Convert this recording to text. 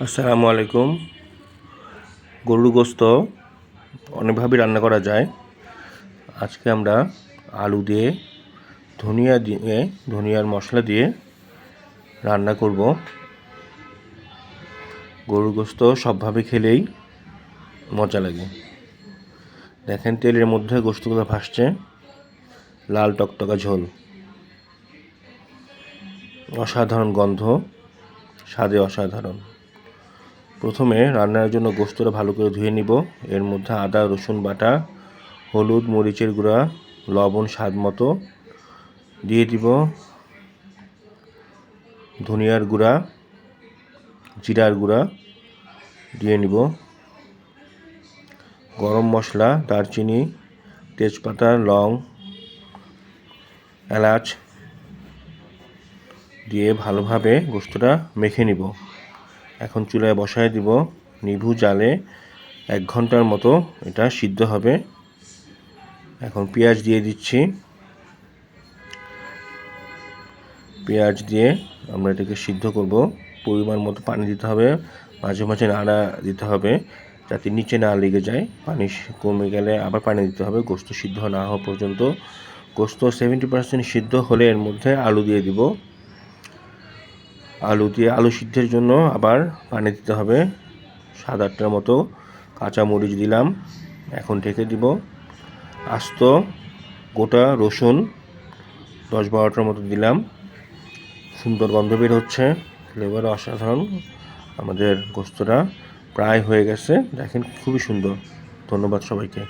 আসসালামু আলাইকুম। গরুর গোস্ত অনেকভাবে রান্না করা যায়। আজকে আমরা আলু দিয়ে ধনিয়ার মশলা দিয়ে রান্না করব। গরুর গোস্ত সবভাবে খেলেই মজা লাগে। দেখেন তেলের মধ্যে গোস্তগুলো ভাসছে, লাল টকটকা ঝোল, অসাধারণ গন্ধ, স্বাদে অসাধারণ। প্রথমে রান্নার জন্য গোস্তটা ভালো করে ধুয়ে নিব। এর মধ্যে আদা রসুন বাটা, হলুদ মরিচের গুঁড়া, লবণ স্বাদ মতো দিয়ে দিব, ধনিয়ার গুঁড়া, জিরার গুঁড়া দিয়ে নিব, গরম মশলা, দারচিনি, তেজপাতা, লং, এলাচ দিয়ে ভালোভাবে গোস্তটা মেখে নিব। এখন চুলায় বসায় দিব নিভু জালে। 1 ঘন্টার মতো এটা সিদ্ধ হবে। এখন পেঁয়াজ দিয়ে দিচ্ছি। পেঁয়াজ দিয়ে আমরা এটাকে সিদ্ধ করব। পরিমাণ মতো পানি দিতে হবে, মাঝে মাঝে নাড়া দিতে হবে যাতে নিচে না লেগে যায়। পানি কমে গেলে আবার পানি দিতে হবে গোস্ত সিদ্ধ না হওয়া পর্যন্ত। গোস্ত 70% সিদ্ধ হলে এর মধ্যে আলু দিয়ে দিব। আলু সিদ্ধের জন্য আবার পানি দিতে হবে। 7-8টার মতো কাঁচা মরিচ দিলাম। এখন ঢেকে দিব। আস্ত গোটা রসুন 10-12টার মতো দিলাম। সুন্দর গন্ধ বের হচ্ছে, ফ্লেভার অসাধারণ। আমাদের গোস্তটা প্রায় হয়ে গেছে, দেখেন খুবই সুন্দর। ধন্যবাদ সবাইকে।